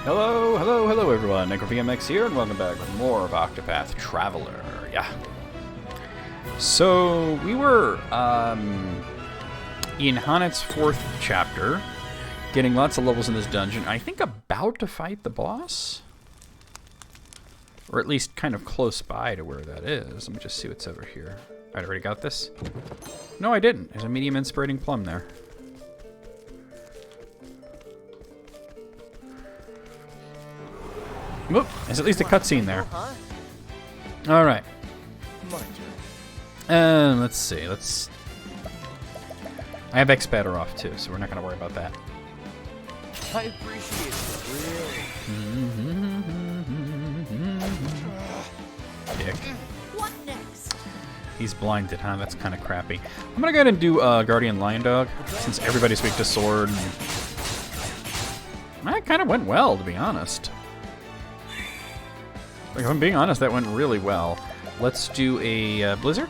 Hello, hello, hello everyone, NecroPMX here, and welcome back with more of Octopath Traveler. Yeah. So, we were in Hanet's 4th chapter, getting lots of levels in this dungeon. I think about to fight the boss? Or at least kind of close by to where that is. Let me just see what's over here. Alright, I already got this? No, I didn't. There's a medium inspirating plum there. Whoop, there's at least a cutscene there. Alright. Let's see, I have X-Batter off too, so we're not going to worry about that. I appreciate it, really. Dick. What next? He's blinded, huh? That's kind of crappy. I'm going to go ahead and do Guardian Lion Dog, since everybody's weak to sword. And that kind of went well, to be honest. Like, if I'm being honest, that went really well. Let's do a Blizzard.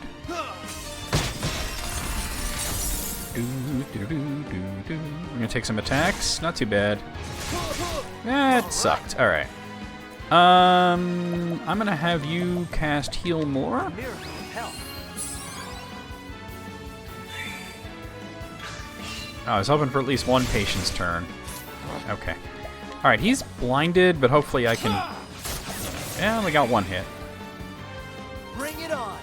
We're gonna take some attacks. Not too bad. That sucked. All right. I'm gonna have you cast Heal More. Oh, I was hoping for at least one patient's turn. Okay. All right, he's blinded, but hopefully I can. Yeah, only got one hit. Bring it on.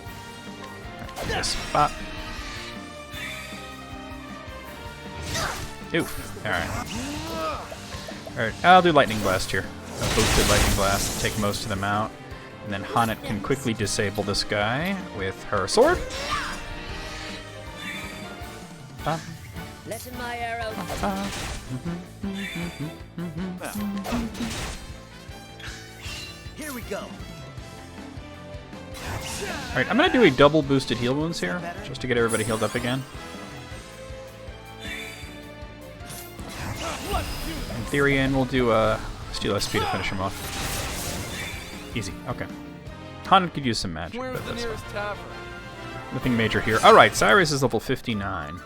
Just pop. Oof. Alright. Alright, I'll do Lightning Blast here. A boosted Lightning Blast, take most of them out. And then Hanet can quickly disable this guy with her sword. Pop. Let in my arrow. Pop. Here we go. Alright, I'm going to do a double boosted heal wounds here, just to get everybody healed up again. In theory, and we'll do Steel SP to finish him off. Easy, okay. Hanet could use some magic, Where's but the that's nearest fine. tavern? Nothing major here. Alright, Cyrus is level 59.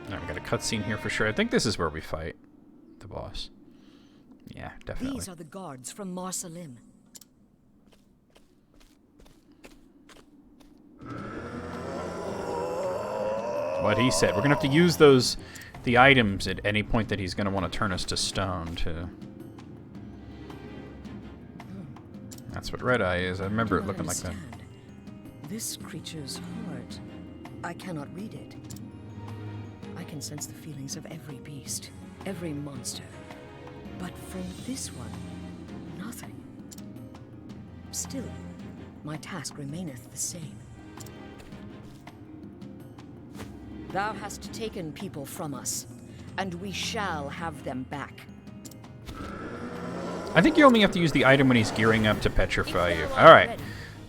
Now we got a cutscene here for sure. I think this is where we fight the boss. Yeah, definitely. These are the guards from Marsalim. What he said. We're gonna have to use the items at any point that he's gonna want to turn us to stone too. That's what Red Eye is. I remember it looking like that. This creature's heart. I cannot read it. I can sense the feelings of every beast, every monster. But from this one, nothing. Still, my task remaineth the same. Thou hast taken people from us, and we shall have them back. I think you only have to use the item when he's gearing up to petrify you. Alright,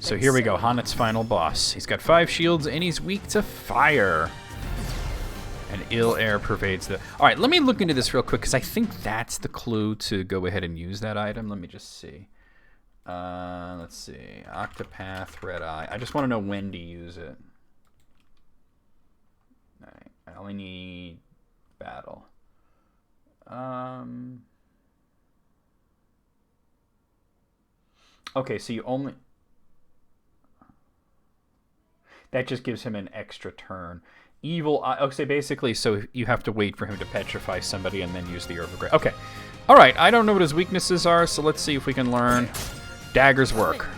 so here we go. Hanet's final boss. He's got 5 shields, and he's weak to fire. And ill air pervades the... Alright, let me look into this real quick, because I think that's the clue to go ahead and use that item. Let me just see. Let's see. Octopath, Red Eye. I just want to know when to use it. Alright, I only need battle. Okay, so you only... That just gives him an extra turn. Evil Eye. Okay, basically, so you have to wait for him to petrify somebody and then use the Herb of Grace. Okay. Alright, I don't know what his weaknesses are, so let's see if we can learn. Daggers work.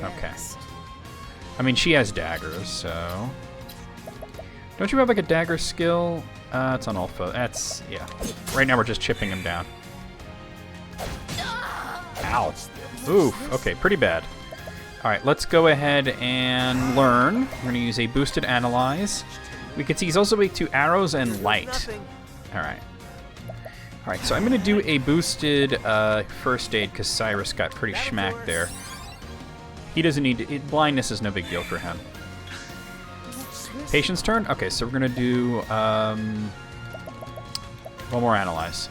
Okay. I mean, she has daggers, so... Don't you have, like, a dagger skill? It's on Alpha. That's... yeah. Right now we're just chipping him down. Ow. Oof. Okay, pretty bad. Alright, let's go ahead and learn. We're going to use a boosted Analyze. We can see he's also weak to arrows and light. Alright. Alright, so I'm going to do a boosted first aid because Cyrus got pretty schmacked there. He doesn't need to... blindness is no big deal for him. Patient's turn? Okay, so we're going to do one more Analyze.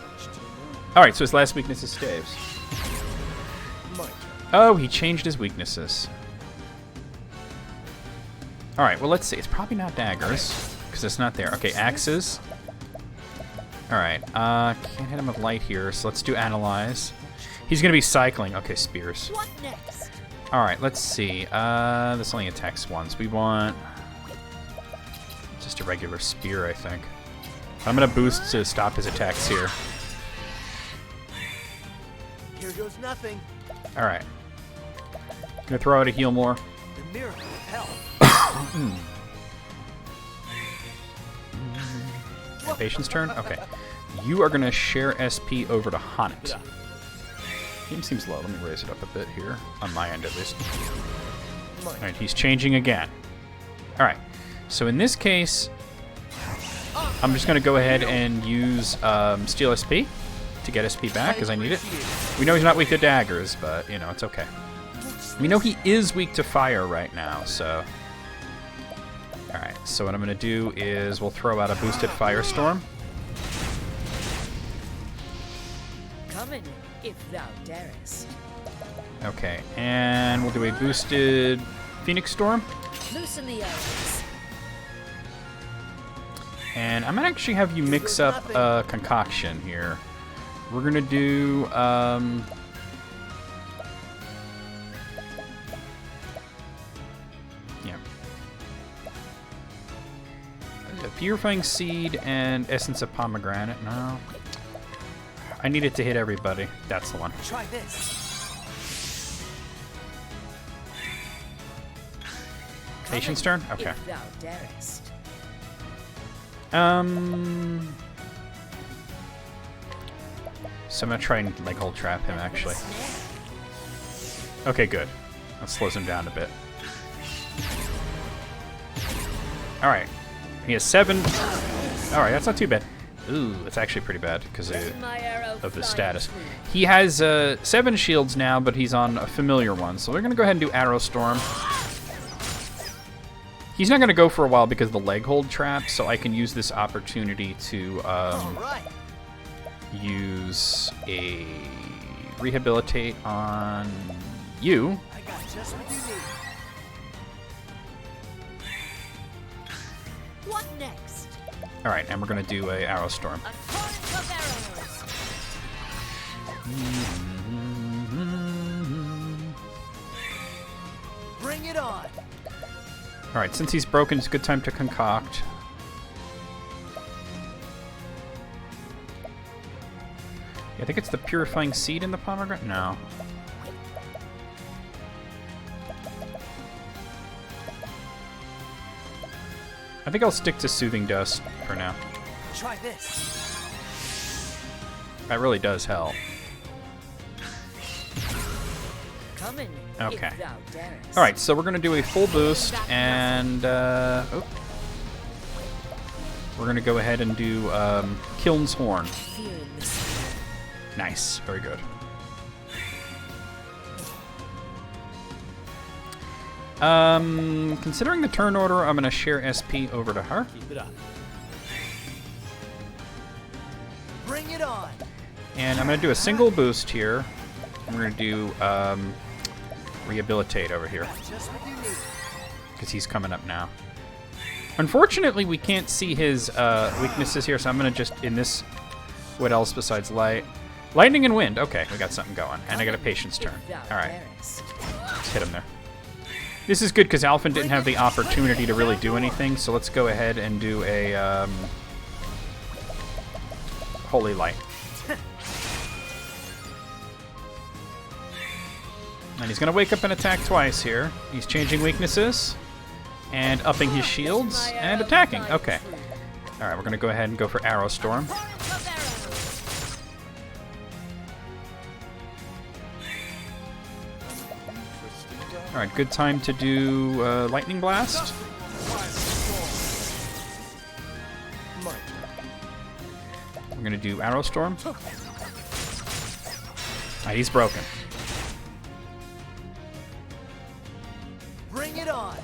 Alright, so his last weakness is staves. Oh, he changed his weaknesses. Alright, well, let's see. It's probably not daggers, because it's not there. Okay, axes. Alright, can't hit him with light here, so let's do analyze. He's gonna be cycling. Okay, spears. What next? Alright, let's see. This only attacks once. We want just a regular spear, I think. I'm gonna boost to stop his attacks here. Here goes nothing. Alright. Gonna throw out a heal more. The miracle of health. Patience turn? Okay. You are gonna share SP over to Haunted. Game seems low. Let me raise it up a bit here. On my end, at least. Alright, he's changing again. Alright. So in this case, I'm just gonna go ahead and use Steal SP to get SP back, because I need it. We know he's not weak to daggers, but, you know, it's okay. We know he is weak to fire right now, so... Alright, so what I'm going to do is we'll throw out a boosted Firestorm. Come in, if thou darest. Okay, and we'll do a boosted Phoenix Storm. Loosen the arrows. And I'm going to actually have you mix up a concoction here. We're going to do... Purifying Seed and Essence of Pomegranate. No. I need it to hit everybody. That's the one. Try this. Patience turn? Okay. If thou darest. So I'm gonna try and like hold trap him actually. Okay, good. That slows him down a bit. Alright. He has 7. Alright, that's not too bad. Ooh, it's actually pretty bad because of his status. He has 7 shields now, but he's on a familiar one. So we're going to go ahead and do Arrow Storm. He's not going to go for a while because of the leg hold trap, so I can use this opportunity to use a Rehabilitate on you. I got just what you need. What next? All right, and we're going to do a Arrow Storm. A torrent of arrows. Bring it on. All right, since he's broken, it's a good time to concoct. Yeah, I think it's the Purifying Seed in the pomegranate. No. I think I'll stick to Soothing Dust for now. Try this. That really does help. Come in, Okay. if thou darest. All right, so we're gonna do a full boost, and we're gonna go ahead and do Kiln's Horn. Fear in the spirit. Nice, very good. Considering the turn order, I'm gonna share SP over to her. Keep it up. Bring it on. And I'm gonna do a single boost here. We're gonna do Rehabilitate over here, Just what you need. because he's coming up now. Unfortunately, we can't see his weaknesses here, so I'm gonna just, in this, what else besides light? Lightning and wind. Okay, we got something going. And I got a patience turn. All right, let's hit him there. This is good because Alphen didn't have the opportunity to really do anything, so let's go ahead and do a Holy Light. And he's going to wake up and attack twice here. He's changing weaknesses and upping his shields and attacking. Okay. All right, we're going to go ahead and go for Arrow Storm. All right, good time to do Lightning Blast. We're going to do Arrow Storm. All right, he's broken. Bring it on.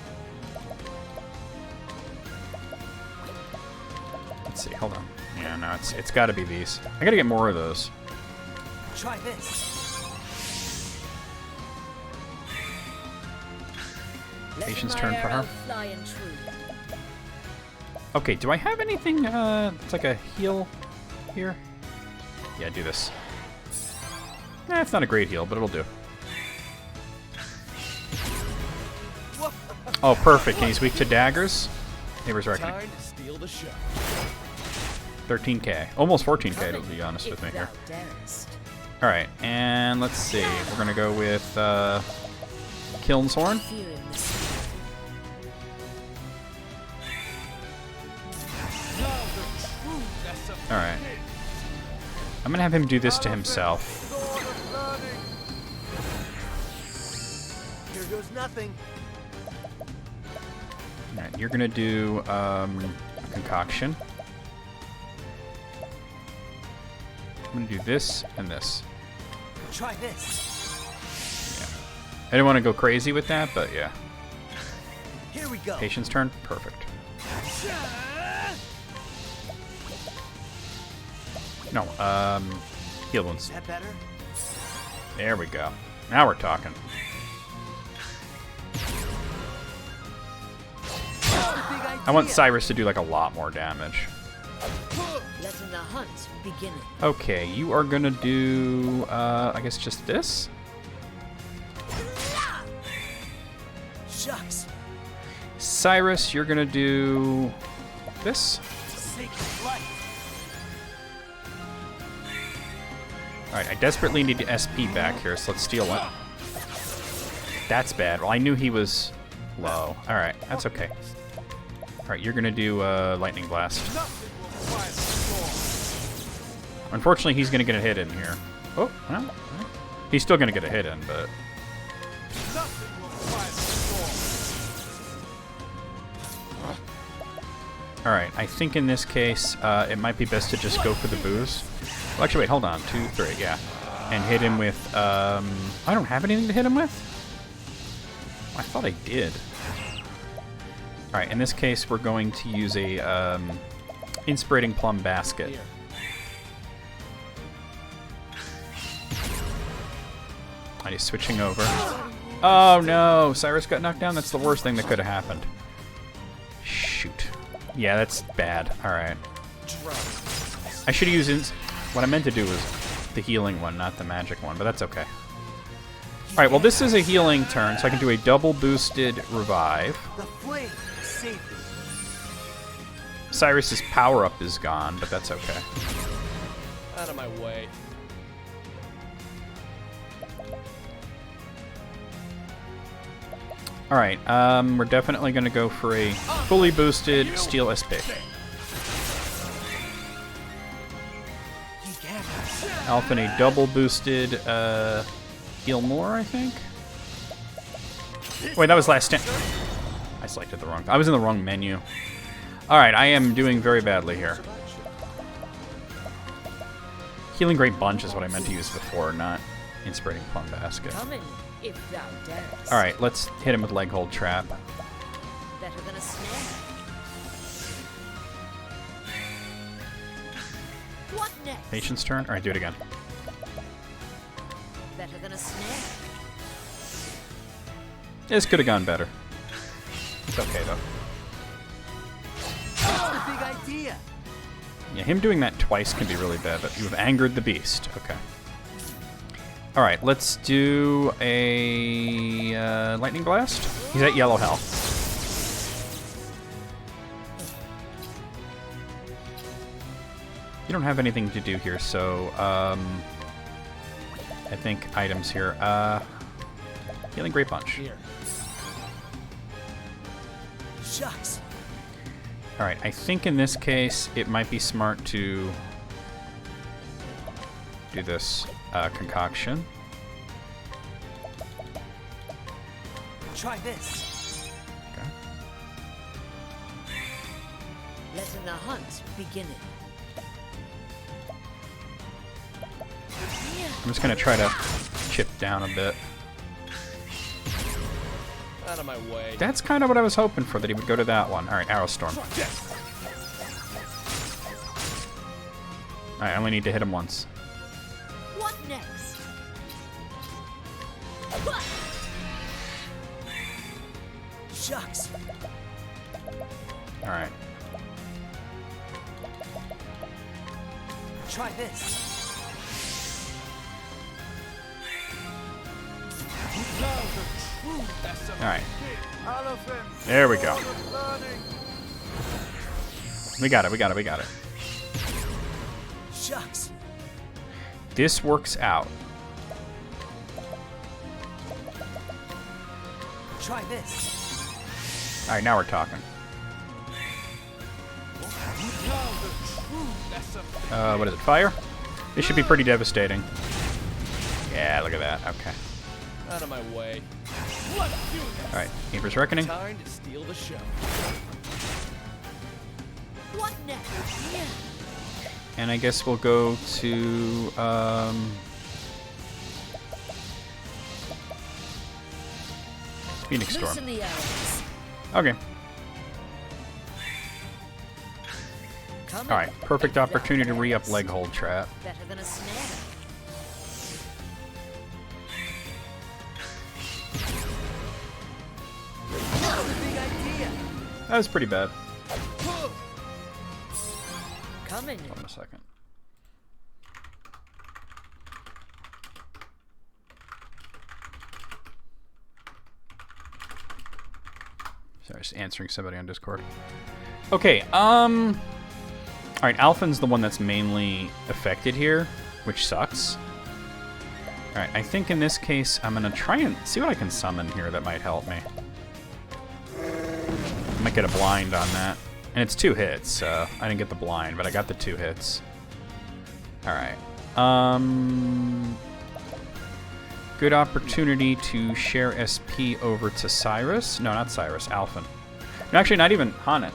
Let's see, hold on. Yeah, no, it's got to be these. I got to get more of those. Try this. Patience turn for her. Okay, do I have anything, it's like a heal? here? Yeah, do this. It's not a great heal, but it'll do. Oh, perfect. And he's weak to daggers. Neighbor's Reckoning. Time to steal the show. 13k. Almost 14k, to be honest with me here. Alright, and let's see. We're going to go with Kilnshorn. Alright. I'm going to have him do this to himself. Here goes nothing. Alright, you're going to do a concoction. I'm going to do this and this. Try this. Yeah. I didn't want to go crazy with that, but yeah. Here we go. Patience turn. Perfect. No, heal wounds. Is that better? There we go. Now we're talking. I want Cyrus to do like a lot more damage. Letting the hunt begin. Okay, you are gonna do, I guess just this? Shucks. Cyrus, you're gonna do this? Sacred light. Alright, I desperately need SP back here, so let's steal one. That's bad. Well, I knew he was low. Alright, that's okay. Alright, you're gonna do Lightning Blast. Unfortunately, he's gonna get a hit in here. Oh, well, he's still gonna get a hit in, but... Alright, I think in this case, it might be best to just go for the boost. Well, actually, wait, hold on. 2, 3, yeah. And hit him with, I don't have anything to hit him with? I thought I did. Alright, in this case, we're going to use a, Inspirating Plum Basket. Alright, he's switching over. Oh no! Cyrus got knocked down? That's the worst thing that could have happened. Shoot. Yeah, that's bad. Alright. I should have used... What I meant to do was the healing one, not the magic one, but that's okay. Alright, well this is a healing turn, so I can do a double boosted revive. The flame saved me. Cyrus's power-up is gone, but that's okay. Out of my way. Alright, we're definitely going to go for a fully boosted Steel SP. Elf and a double boosted Heal More, I think? Wait, that was last stand. I selected the wrong... I was in the wrong menu. Alright, I am doing very badly here. Healing Great Bunch is what I meant to use before, not Inspirating Plum Basket. If thou darest. Alright, let's hit him with Leg Hold Trap. Better than a snare. What next? Patience turn? Alright, do it again. Better than a snare. This could have gone better. It's okay, though. That's the big idea. Yeah, him doing that twice can be really bad, but you have angered the beast. Okay. Alright, let's do a Lightning Blast. He's at yellow health. You don't have anything to do here, so I think items here. Healing Great Bunch. Here. Shucks. Alright, I think in this case it might be smart to do this concoction. Try this. Okay. Letting the hunt begin. I'm just going to try to chip down a bit. Out of my way. That's kind of what I was hoping for, that he would go to that one. Alright, Arrow Storm. Alright, I only need to hit him once. What next? Shucks. Alright. Try this. Alright. There we go. We got it, we got it, we got it. Shucks. This works out. Try this. Alright, now we're talking. What is it? Fire? This should be pretty devastating. Yeah, look at that. Okay. Out of my way. Alright, Keeper's Reckoning. Time to steal the show. What next? Yeah. And I guess we'll go to, Phoenix Storm. Loosen the arrows. Okay. Come Alright, in. perfect opportunity to re-up leg hold trap. Better than a snare. That's a big idea. That was pretty bad. Come in. Hold on a second. Sorry, just answering somebody on Discord. Okay, alright, Alphen's the one that's mainly affected here, which sucks. Alright, I think in this case, I'm gonna try and see what I can summon here that might help me. I might get a blind on that. And it's 2 hits, so I didn't get the blind, but I got the 2 hits. Alright. Good opportunity to share SP over to Cyrus. No, not Cyrus, Alphen. No, actually, not even Hanet.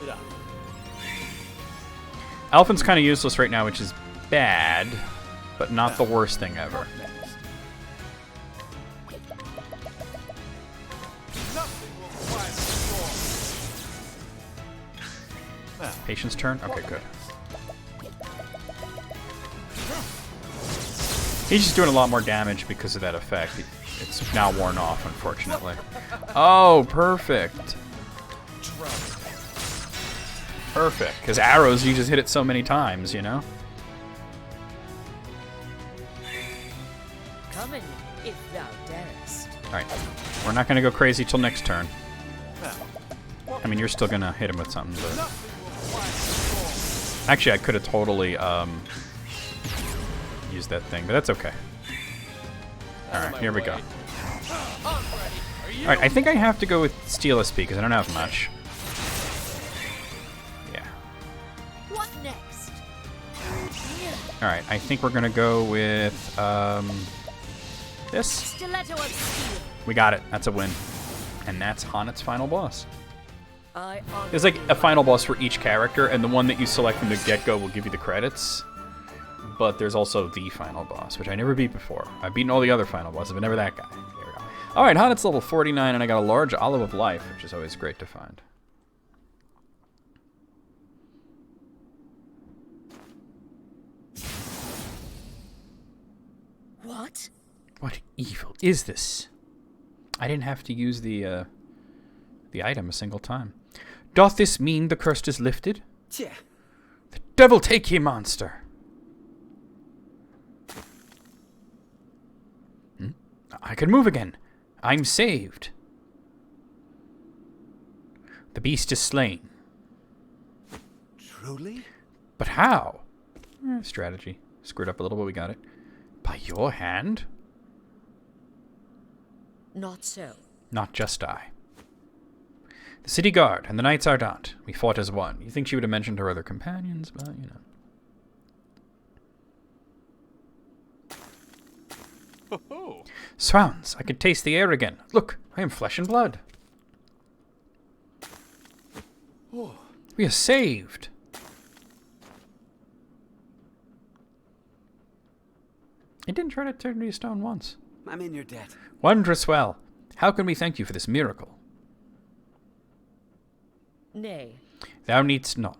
Alphen's kind of useless right now, which is bad, but not the worst thing ever. Patience turn? Okay, good. He's just doing a lot more damage because of that effect. It's now worn off, unfortunately. Oh, perfect. Perfect. Because arrows, you just hit it so many times, you know? Come in, if thou darest. Alright. We're not going to go crazy till next turn. I mean, you're still going to hit him with something, but... Actually, I could have totally used that thing, but that's okay. Alright, here we go. Alright, I think I have to go with Steel SP because I don't have much. Yeah. What next? Alright, I think we're gonna go with this. Stiletto of steel. We got it. That's a win. And that's Hanet's final boss. I honor There's like thee. a final boss for each character, and the one that you select from the get-go will give you the credits. But there's also the final boss, which I never beat before. I've beaten all the other final bosses, but never that guy. There we go. Alright, Hanet's level 49, and I got a large Olive of Life, which is always great to find. What? What evil is this? I didn't have to use the item a single time. Doth this mean the curse is lifted? Yeah. The devil take ye, monster! I can move again. I'm saved. The beast is slain. Truly? But how? Strategy. Screwed up a little, but we got it. By your hand? Not so. Not just I. The city guard and the knights ardent. We fought as one. You think she would have mentioned her other companions, but you know. Swans, I could taste the air again. Look, I am flesh and blood. We are saved. It didn't try to turn me to stone once. I'm in your debt. Wondrous well. How can we thank you for this miracle? Nay. Thou needst not.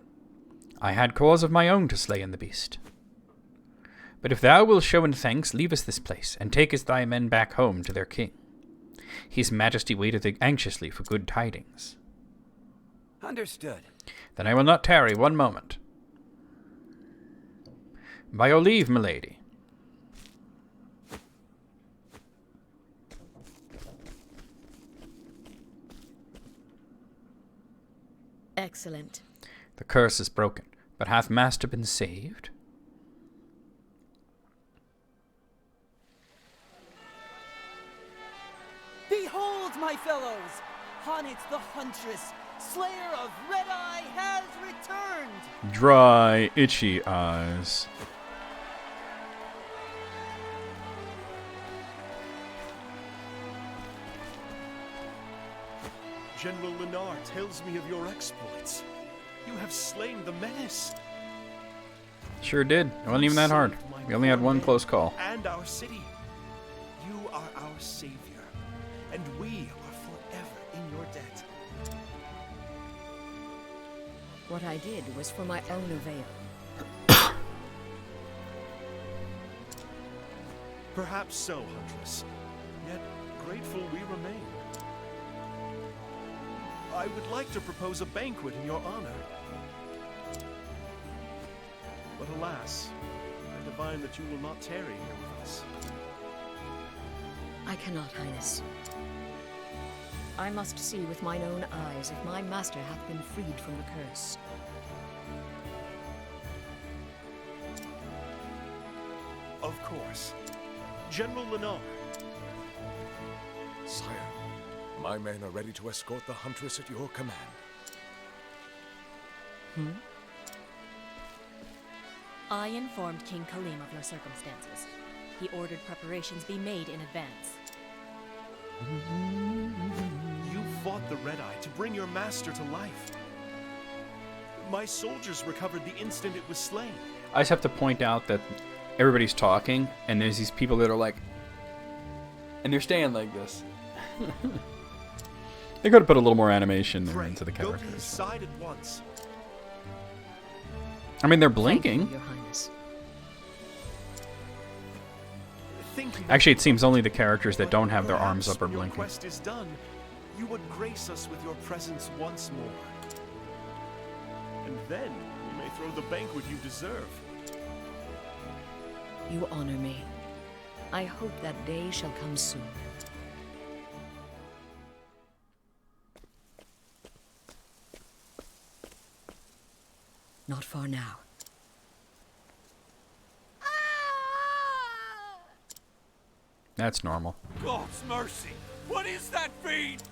I had cause of my own to slay in the beast. But if thou wilt show in thanks, leave us this place, and take us thy men back home to their king. His majesty waiteth anxiously for good tidings. Understood. Then I will not tarry one moment. By your leave, milady. Excellent. The curse is broken, but hath master been saved? Behold, my fellows! Honnet the Huntress, Slayer of Red Eye, has returned! Dry, itchy eyes. General Lenar tells me of your exploits. You have slain the menace. Sure did. It wasn't even that hard. We only had one close call. And our city. You are our savior, and we are forever in your debt. What I did was for my own avail. Perhaps so, Huntress. Yet grateful we remain. I would like to propose a banquet in your honor. But alas, I divine that you will not tarry here with us. I cannot, Highness. I must see with mine own eyes if my master hath been freed from the curse. Of course. General Lenar. Sire, my men are ready to escort the Huntress at your command. I informed King Kalim of your circumstances. He ordered preparations be made in advance. You fought the Red Eye to bring your master to life. My soldiers recovered the instant it was slain. I just have to point out that everybody's talking, and there's these people that are like, and they're staying like this. They could have put a little more animation there Pray, into the go to his characters. side at once. I mean, they're Thank you, blinking. Your Highness. Thinking of Actually, it seems only the characters that don't have their arms perhaps up are when your blinking. quest is done, you would grace us with your presence once more. And then we may throw the banquet you deserve. You honor me. I hope that day shall come soon. Not far now. That's normal. God's mercy! What is that fiend?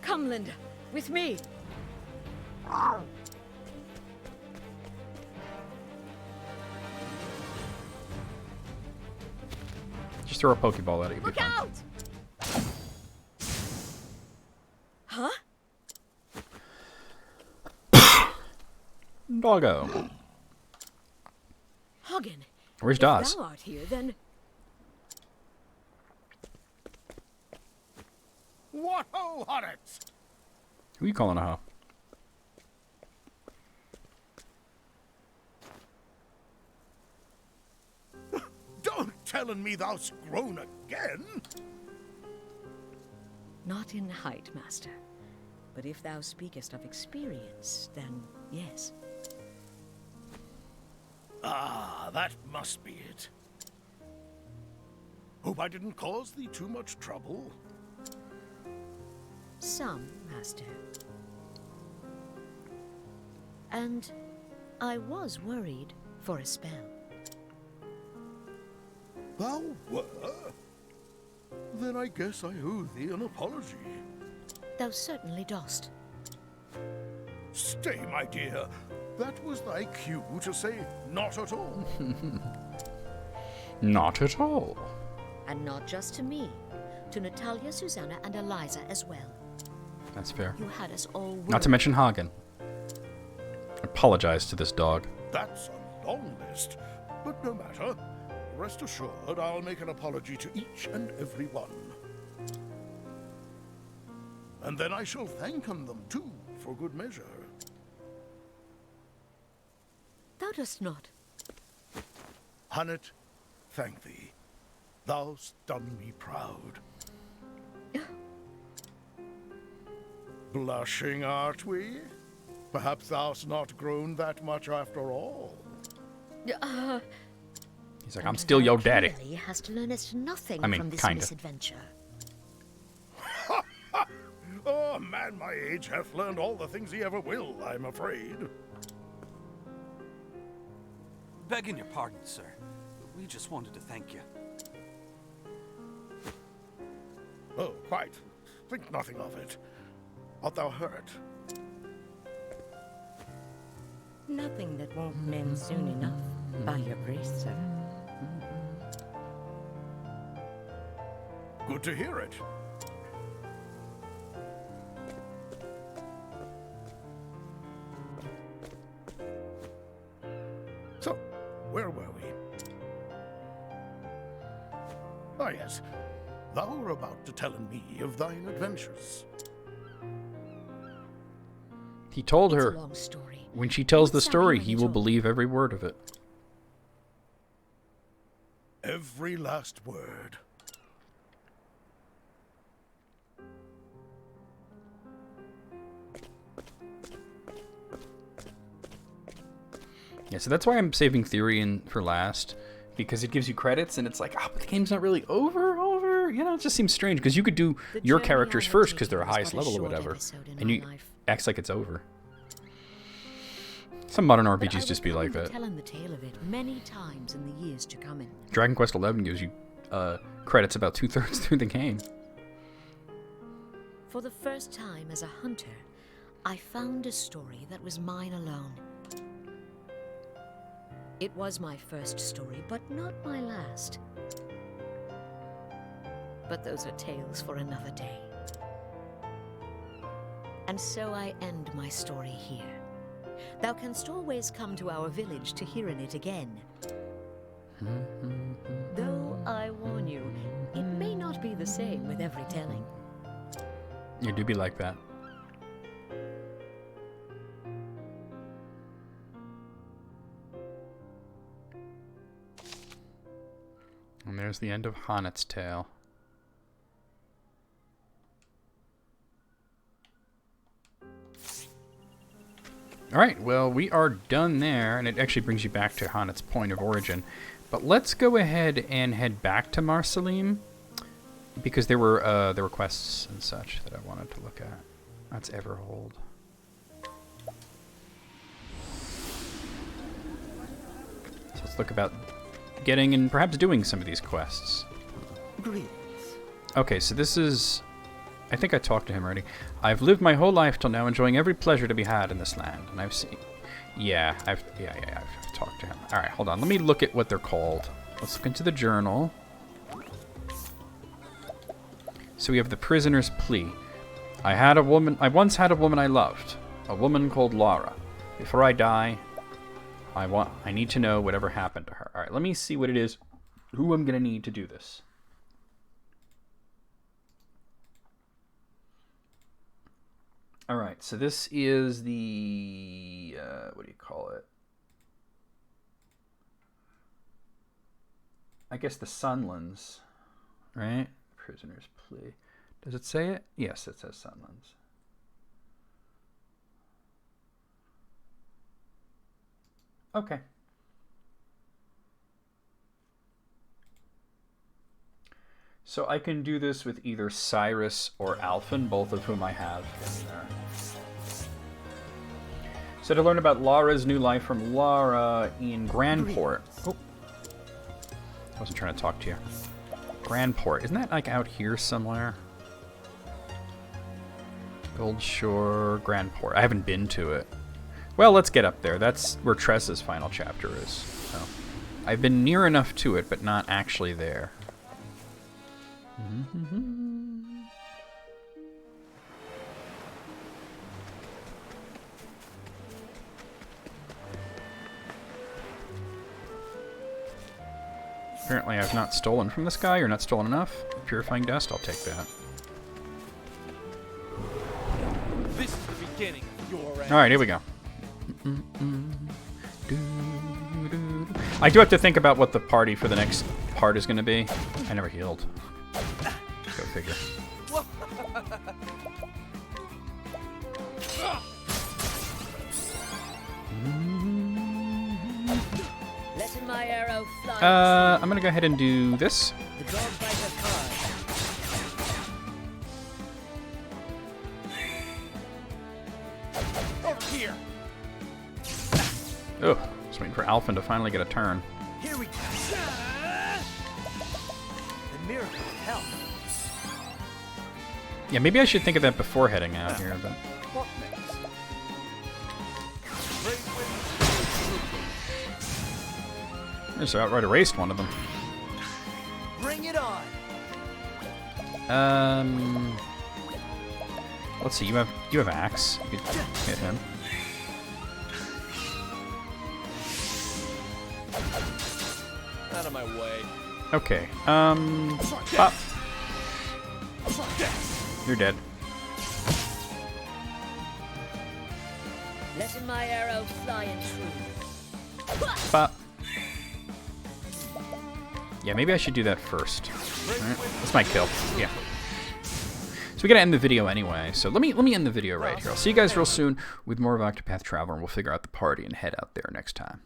Come, Linda, with me. Just throw a Pokeball at it. You'll be Look fine. out! Huh? Doggo. Hagen. Where's If Dawes? thou art here, then What ho, Honnet! Who are you calling a hoe? Don't tellin' me thou'st grown again! not in height, master. But if thou speakest of experience, then yes. Ah, that must be it. Hope I didn't cause thee too much trouble. Some, master. And I was worried for a spell. Thou were? Then I guess I owe thee an apology. Thou certainly dost. Stay, my dear. That was thy cue to say not at all. Not at all. And not just to me. To Natalia, Susanna, and Eliza as well. That's fair. You had us all worried. Not to mention Hagen. Apologize to this dog. That's a long list, but no matter. Rest assured, I'll make an apology to each and every one. And then I shall thank them too, for good measure. Thou dost not. Honnet, thank thee. Thou'st done me proud. Blushing, art we? Perhaps thou'st not grown that much after all. He's like, I'm still your daddy. He has to learn us nothing I mean, from this kinda. misadventure. Oh, man my age hath learned all the things he ever will, I'm afraid. Begging your pardon, sir. We just wanted to thank you. Oh, quite. Think nothing of it. Art thou hurt? Nothing that won't mend soon enough, by your grace, sir. Good to hear it. So, where were we? Ah, yes. Thou were about to tell me of thine adventures. He told It's her. a long story. When she tells the What's that story, you he will told? believe every word of it. Every last word. Yeah, so that's why I'm saving Theory for last, because it gives you credits, and it's like, but the game's not really over. You know, it just seems strange, because you could do The your journey characters I have first, because taken they're was highest but a level or short whatever, episode in and my you life. acts like it's over. Some modern But I RPGs will just be come like to that. tell him the tale of it many times in the years to come. Dragon Quest XI gives you credits about 2/3 through the game. For the first time as a hunter, I found a story that was mine alone. It was my first story, but not my last. But those are tales for another day. And so I end my story here. Thou canst always come to our village to hear in it again. Though I warn you, it may not be the same with every telling. You do be like that. And there's the end of Honnet's tale. Alright, well, we are done there, and it actually brings you back to Honnet's point of origin. But let's go ahead and head back to Marceline, because there were quests and such that I wanted to look at. That's Everhold. So let's look about getting and perhaps doing some of these quests. Greetings. Okay, so this is... I think I talked to him already. I've lived my whole life till now enjoying every pleasure to be had in this land. And I've seen... Yeah, I've talked to him. Alright, hold on. Let me look at what they're called. Let's look into the journal. So we have the prisoner's plea. I once had a woman I loved. A woman called Laura. Before I die, I need to know whatever happened to her. Alright, let me see what it is. Who I'm going to need to do this. Alright, so this is the... what do you call it? I guess the Sunlands, right? Prisoner's plea. Does it say it? Yes, it says Sunlands. Okay. So I can do this with either Cyrus or Alphen, both of whom I have in there. So to learn about Laura's new life from Laura in Grandport. Oh. I wasn't trying to talk to you. Grandport. Isn't that like out here somewhere? Goldshore, Grandport. I haven't been to it. Well, let's get up there. That's where Tressa's final chapter is. So I've been near enough to it, but not actually there. Apparently I've not stolen from this guy, or not stolen enough. Purifying dust, I'll take that. This is the beginning of your end. Alright, here we go. I do have to think about what the party for the next part is going to be. I never healed. Go figure. Letting my arrow fly. I'm gonna go ahead and do this. The dog bites a card. Over here. Oh, just waiting for Alphen to finally get a turn. Here we go. The miracle of health. Yeah, maybe I should think of that before heading out here, but... What next? Just outright erased one of them. Bring it on. Let's see. You have axe. You could hit him. Out of my way. Okay. Pop. You're dead. Letting my arrow fly and true. Pop. Yeah, maybe I should do that first. Alright, that's my kill. Yeah. So we gotta end the video anyway. So let me end the video right here. I'll see you guys real soon with more of Octopath Traveler, and we'll figure out the party and head out there next time.